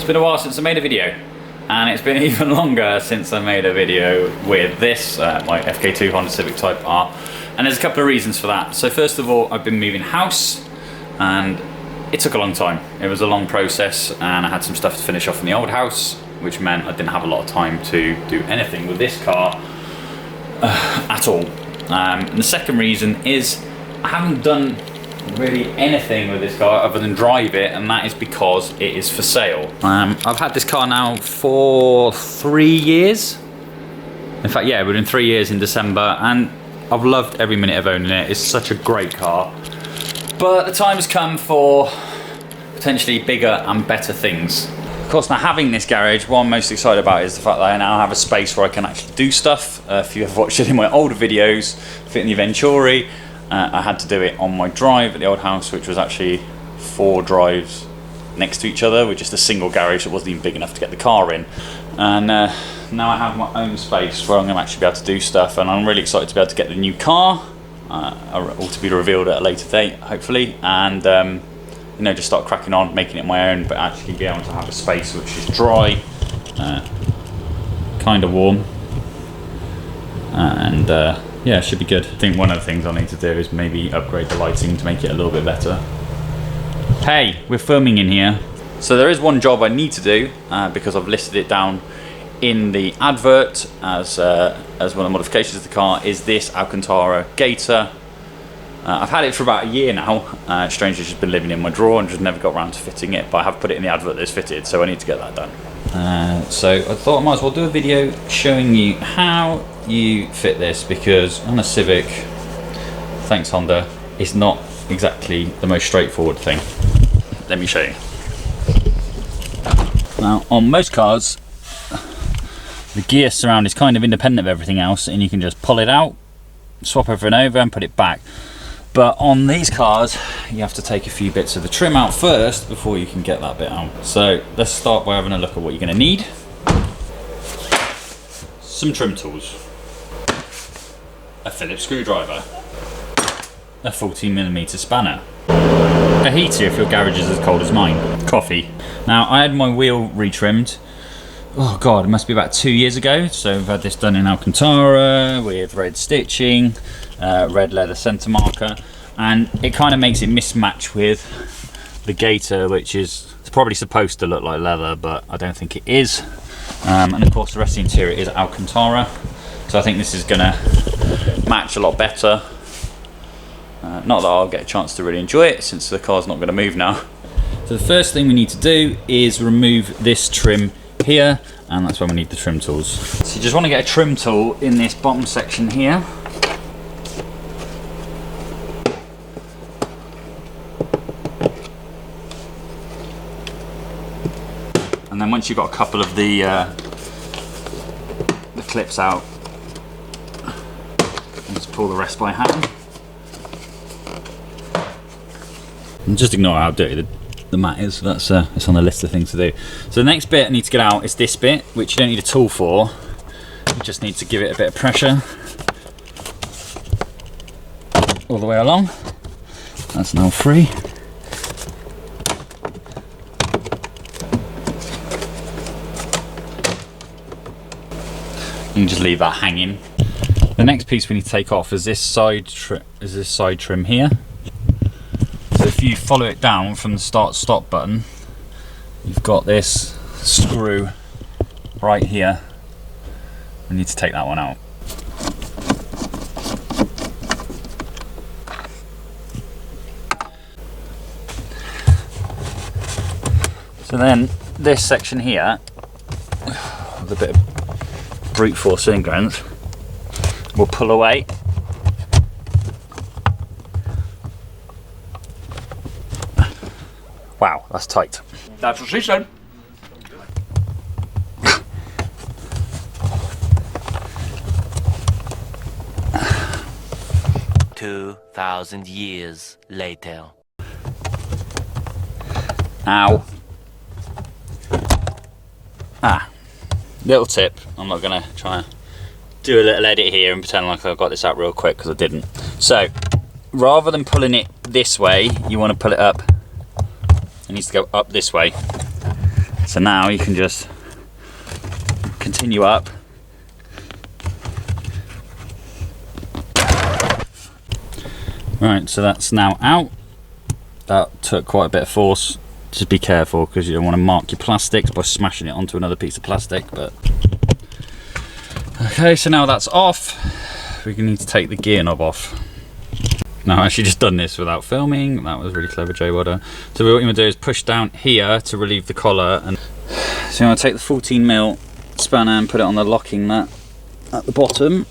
been a while since I made a video, and it's been even longer since I made a video with this, my FK2 Honda Civic Type R, and there's a couple of reasons for that. So first of all, I've been moving house, and it took a long time. It was a long process, and I had some stuff to finish off in the old house, which meant I didn't have a lot of time to do anything with this car at all. And the second reason is I haven't done really anything with this car other than drive it, and that is because it is for sale. I've had this car now for 3 years. In fact, yeah, we're in 3 years in December, and I've loved every minute of owning it. It's such a great car. But the time has come for potentially bigger and better things. Of course, now having this garage, what I'm most excited about is the fact that I now have a space where I can actually do stuff. If you have watched it in my older videos, fitting the Venturi, I had to do it on my drive at the old house, which was actually 4 drives next to each other with just a single garage that wasn't even big enough to get the car in. And now I have my own space where I'm going to actually be able to do stuff, and I'm really excited to be able to get the new car, all to be revealed at a later date, hopefully, and you know, just start cracking on, making it my own, but actually be able to have a space which is dry, kind of warm, and yeah, it should be good. I think one of the things I'll need to do is maybe upgrade the lighting to make it a little bit better. Hey, we're filming in here. So there is one job I need to do, because I've listed it down in the advert as one of the modifications of the car, is this Alcantara gaiter. I've had it for about a year now. Strangely, it's just been living in my drawer and just never got around to fitting it, but I have put it in the advert that it's fitted, so I need to get that done. So I thought I might as well do a video showing you how you fit this, because on a Civic, thanks Honda, it's not exactly the most straightforward thing. Let me show you. Now, on most cars, the gear surround is kind of independent of everything else, and you can just pull it out, swap everything over and put it back. But on these cars, you have to take a few bits of the trim out first before you can get that bit out. So let's start by having a look at what you're going to need. Some trim tools, a Phillips screwdriver, a 14mm spanner, a heater if your garage is as cold as mine, coffee. Now, I had my wheel retrimmed, oh god, it must be about 2 years ago. So I've had this done in Alcantara with red stitching, red leather centre marker, and it kind of makes it mismatch with the gaiter, which is probably supposed to look like leather, but I don't think it is. And of course the rest of the interior is Alcantara, so I think this is going to match a lot better. Not that I'll get a chance to really enjoy it since the car's not going to move now. So the first thing we need to do is remove this trim here, and that's when we need the trim tools. So you just want to get a trim tool in this bottom section here. And then once you've got a couple of the clips out, just pull the rest by hand. And just ignore how dirty the mat is. That's it's on the list of things to do. So the next bit I need to get out is this bit, which you don't need a tool for. You just need to give it a bit of pressure all the way along. That's now free. You can just leave that hanging. The next piece we need to take off is this side trim here. So if you follow it down from the start-stop button, you've got this screw right here. We need to take that one out. So then this section here, with a bit of brute force cylinder ends, will pull away. Wow, that's tight. That's what she said. "2,000 years later." Ow. Little tip, I'm not gonna try and do a little edit here and pretend like I've got this out real quick, because I didn't. So rather than pulling it this way, you want to pull it up. It needs to go up this way. So now you can just continue up. Right, so that's now out. That took quite a bit of force. Just be careful because you don't want to mark your plastics by smashing it onto another piece of plastic. But okay, so now that's off, we need to take the gear knob off. Now I actually just done this without filming. That was really clever, Jay. Well done. So what you want to do is push down here to relieve the collar, and so you want to take the 14mm spanner and put it on the locking nut at the bottom.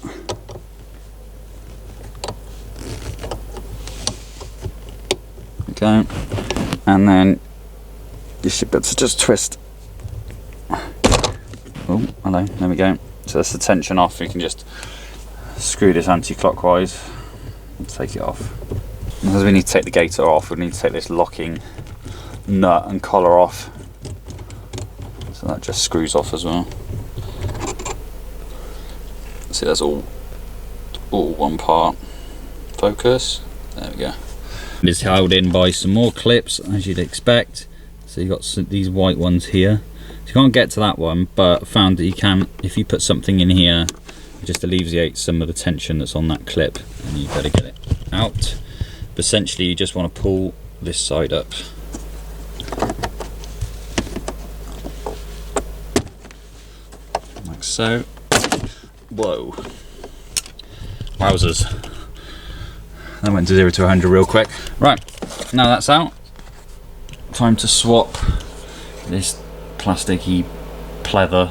Okay, and then you should be able to just twist. Oh, hello, there we go. So that's the tension off. You can just screw this anti-clockwise and take it off. Because we need to take the gaiter off, we need to take this locking nut and collar off. So that just screws off as well. See, that's all one part. Focus. There we go. It's held in by some more clips, as you'd expect. So you've got these white ones here. So you can't get to that one, but I found that you can, if you put something in here, it just alleviates some of the tension that's on that clip, and you better get it out. But essentially you just want to pull this side up. Like so. Whoa. Wowzers. That went to 0 to 100 real quick. Right, now that's out. Time to swap this plasticky pleather.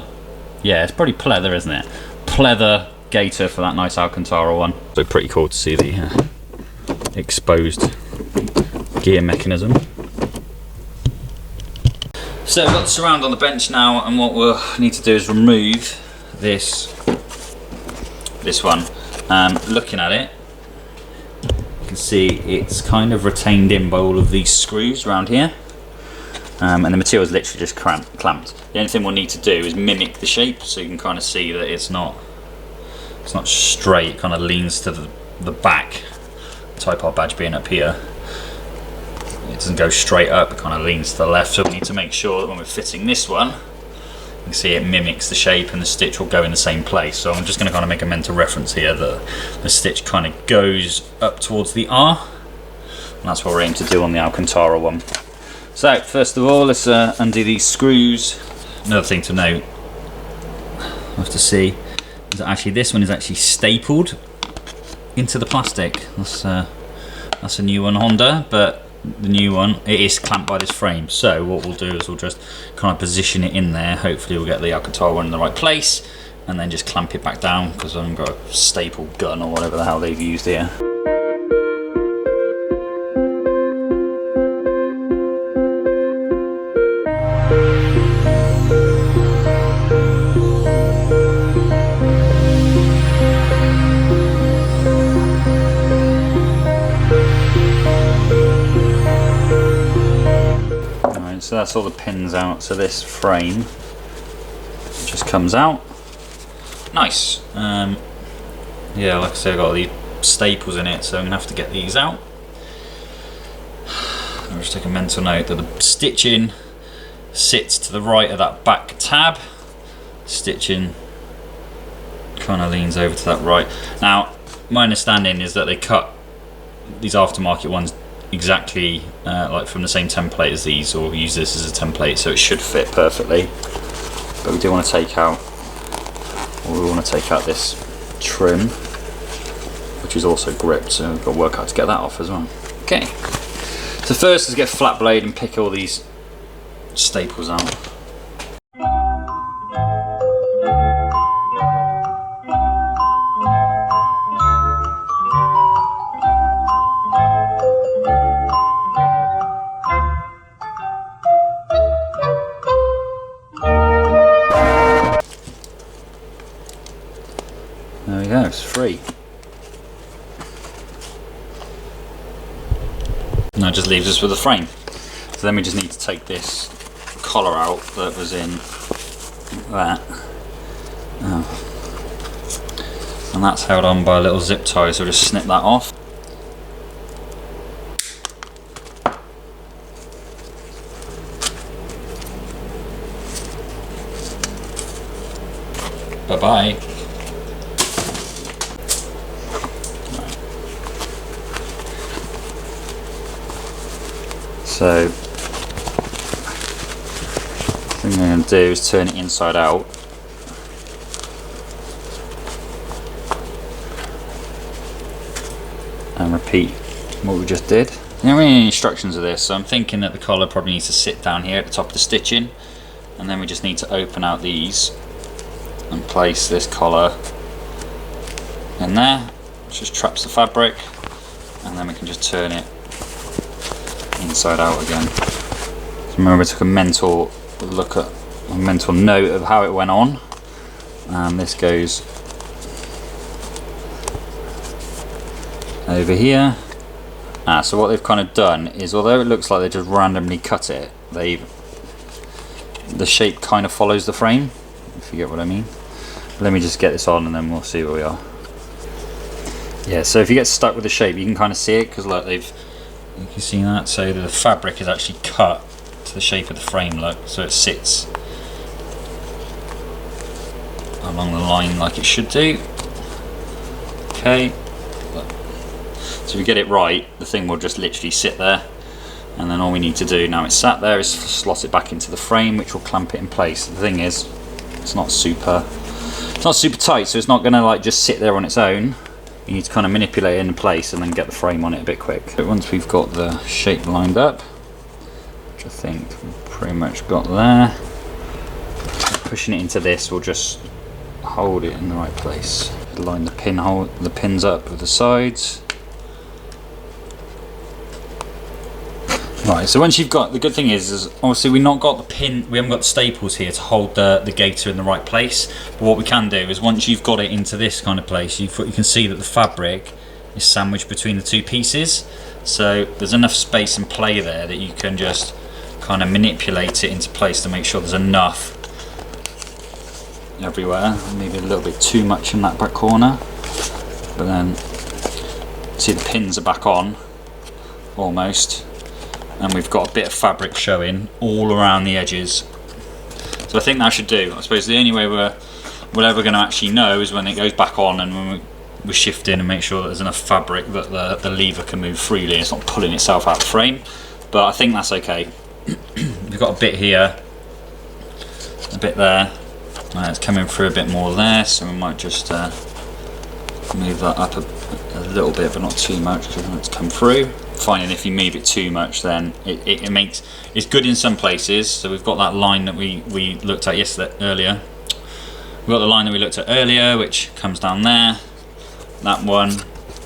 Yeah, it's pretty pleather, isn't it? Pleather gaiter for that nice Alcantara one. So pretty cool to see the exposed gear mechanism. So we've got the surround on the bench now, and what we'll need to do is remove this one. Looking at it, you can see it's kind of retained in by all of these screws around here, and the material is literally just clamped. The only thing we'll need to do is mimic the shape, so you can kind of see that it's not straight. It kind of leans to the back. Type R badge being up here, it doesn't go straight up, it kind of leans to the left. So we need to make sure that when we're fitting this one, you can see it mimics the shape and the stitch will go in the same place. So I'm just going to kind of make a mental reference here that the stitch kind of goes up towards the R, and that's what we're aiming to do on the Alcantara one. So first of all, let's undo these screws. Another thing to note, we'll have to see, is that actually this one is actually stapled into the plastic. That's a new one, Honda, but the new one, it is clamped by this frame. So what we'll do is we'll just kind of position it in there. Hopefully we'll get the Alcantara one in the right place, and then just clamp it back down, because I haven't got a staple gun or whatever the hell they've used here. So that's all the pins out, so this frame just comes out. Nice. Yeah, like I said, I've got these staples in it, so I'm going to have to get these out. I'll just take a mental note that the stitching sits to the right of that back tab. Stitching kind of leans over to that right. Now, my understanding is that they cut these aftermarket ones exactly like from the same template as these, or use this as a template, so it should fit perfectly. But we do want to take out, this trim, which is also gripped, so we've got to work out to get that off as well. Okay, so first is get a flat blade and pick all these staples out. There we go, it's free. Now it just leaves us with a frame. So then we just need to take this collar out that was in that. And that's held on by a little zip tie, so we'll just snip that off. Bye-bye. So, the thing I'm going to do is turn it inside out. And repeat what we just did. There aren't any instructions of this, so I'm thinking that the collar probably needs to sit down here at the top of the stitching, and then we just need to open out these and place this collar in there, which just traps the fabric, and then we can just turn it inside out again. So remember, I took a mental look at a mental note of how it went on, and this goes over here. So what they've kind of done is, although it looks like they just randomly cut it, the shape kind of follows the frame, if you get what I mean. Let me just get this on and then we'll see where we are. Yeah, so if you get stuck with the shape, you can kind of see it, because like you can see that, so the fabric is actually cut to the shape of the frame, look, so it sits along the line like it should do. Okay. So if you get it right, the thing will just literally sit there, and then all we need to do now it's sat there is slot it back into the frame, which will clamp it in place. The thing is, it's not super tight, so it's not going to like just sit there on its own. You need to kind of manipulate it in place and then get the frame on it a bit quick. But once we've got the shape lined up, which I think we've pretty much got there, pushing it into this will just hold it in the right place. Line the pins up with the sides. Right, so once you've got, the good thing is obviously we haven't got the staples here to hold the gaiter in the right place, but what we can do is once you've got it into this kind of place, you can see that the fabric is sandwiched between the two pieces, so there's enough space and play there that you can just kind of manipulate it into place to make sure there's enough everywhere. Maybe a little bit too much in that back corner, but then see the pins are back on almost, and we've got a bit of fabric showing all around the edges. So I think that should do. I suppose the only way we're ever going to actually know is when it goes back on and when we shift in and make sure that there's enough fabric that the lever can move freely, it's not pulling itself out of the frame. But I think that's okay. We've got a bit here, a bit there, it's coming through a bit more there, so we might just move that up a little bit, but not too much, because it's come through. Finding if you move it too much, then it's good in some places. So we've got that line that we looked at earlier. We've got the line that we looked at earlier, which comes down there. That one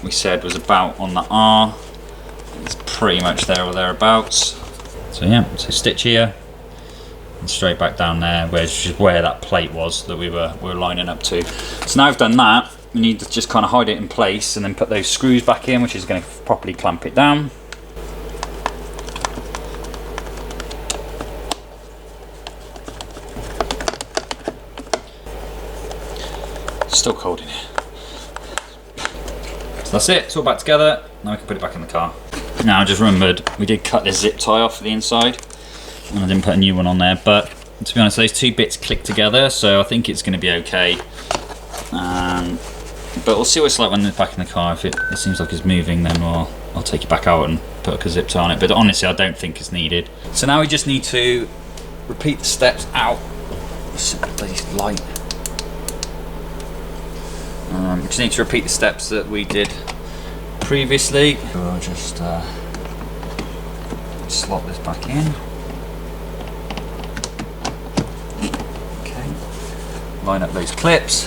we said was about on the R. It's pretty much there or thereabouts. So yeah, so stitch here and straight back down there, which is where that plate was that we were lining up to. So now I've done that, we need to just kind of hide it in place and then put those screws back in, which is going to properly clamp it down. Still cold in here. So that's it, it's all back together. Now we can put it back in the car. Now I just remembered we did cut this zip tie off the inside, and I didn't put a new one on there, but to be honest, those two bits click together, so I think it's going to be okay. But we'll see what it's like when it's back in the car. If it seems like it's moving, then I'll take it back out and put a zip tie on it, but honestly I don't think it's needed. So now we just need to repeat the steps out. It's light. We just need to repeat the steps that we did previously. We'll just slot this back in. Okay. Line up those clips.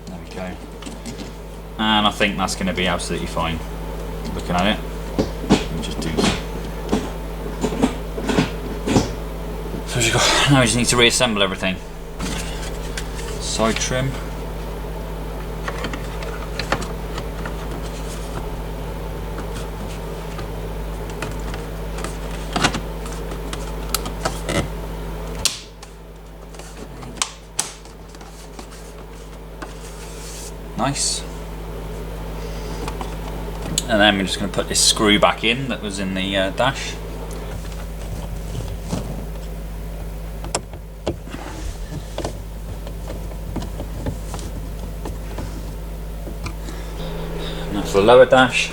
There we go. And I think that's going to be absolutely fine. Looking at it. Just do. Now we just need to reassemble everything. Side trim. Nice. And then we're just going to put this screw back in that was in the dash. the lower dash.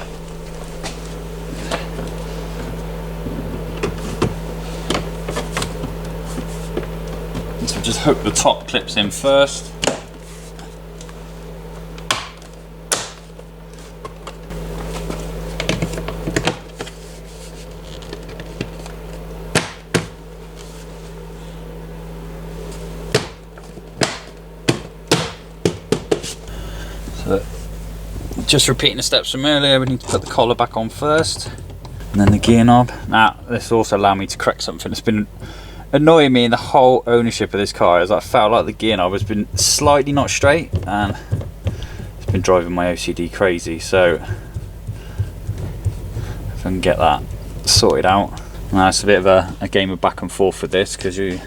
So just hook the top clips in first. So just repeating the steps from earlier, we need to put the collar back on first, and then the gear knob. Now this will also allow me to correct something that's been annoying me in the whole ownership of this car, is I felt like the gear knob has been slightly not straight, and it's been driving my OCD crazy. So if I can get that sorted out. Now it's a bit of a game of back and forth with this, because you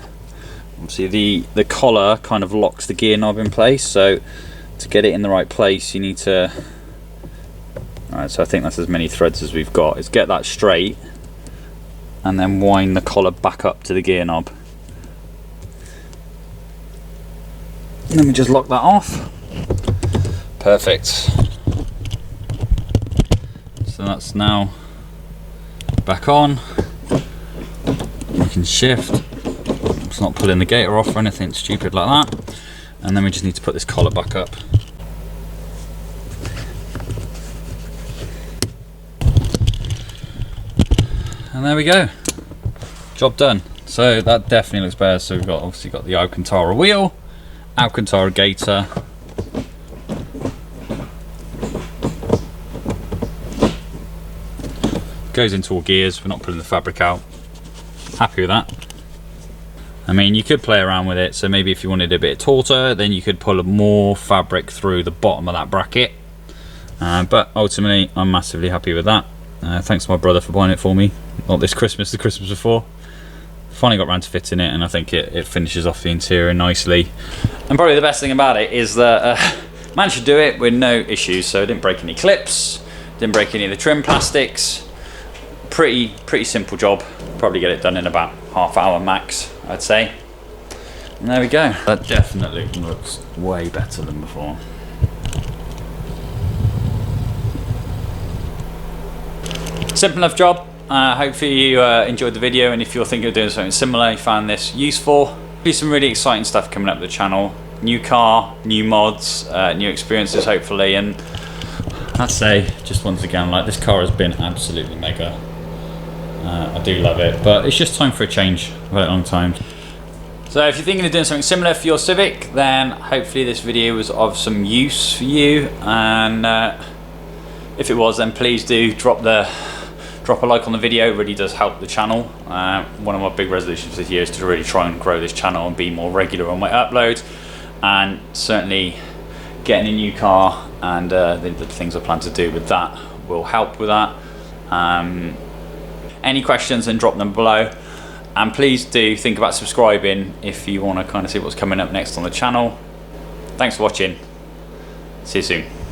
obviously the collar kind of locks the gear knob in place, so to get it in the right place you need to, alright, so I think that's as many threads as we've got, is get that straight and then wind the collar back up to the gear knob. Let me just lock that off. Perfect. So that's now back on. We can shift. It's not pulling the gaiter off or anything stupid like that. And then we just need to put this collar back up. And there we go, job done. So that definitely looks better. So we've got obviously got the Alcantara wheel, Alcantara gaiter, goes into all gears. We're not pulling the fabric out. Happy with that. I mean, you could play around with it, so maybe if you wanted a bit taller, then you could pull more fabric through the bottom of that bracket, but ultimately I'm massively happy with that. Thanks to my brother for buying it for me, not this Christmas, the Christmas before. Finally got around to fitting it, and I think it finishes off the interior nicely. And probably the best thing about it is that managed to do it with no issues. So I didn't break any clips, didn't break any of the trim plastics. Pretty simple job. Probably get it done in about half hour max, I'd say. And there we go. That definitely looks way better than before. Simple enough job. Hopefully you enjoyed the video, and if you're thinking of doing something similar, you found this useful. There's some really exciting stuff coming up with the channel. New car, new mods, new experiences hopefully, and I'd say just once again, like, this car has been absolutely mega. I do love it, but it's just time for a change. I've had it a long time. So if you're thinking of doing something similar for your Civic, then hopefully this video was of some use for you, and if it was, then please do drop a like on the video. It really does help the channel. One of my big resolutions this year is to really try and grow this channel and be more regular on my uploads, and certainly getting a new car and the things I plan to do with that will help with that. Any questions, then drop them below, and please do think about subscribing if you want to kind of see what's coming up next on the channel. Thanks for watching. See you soon.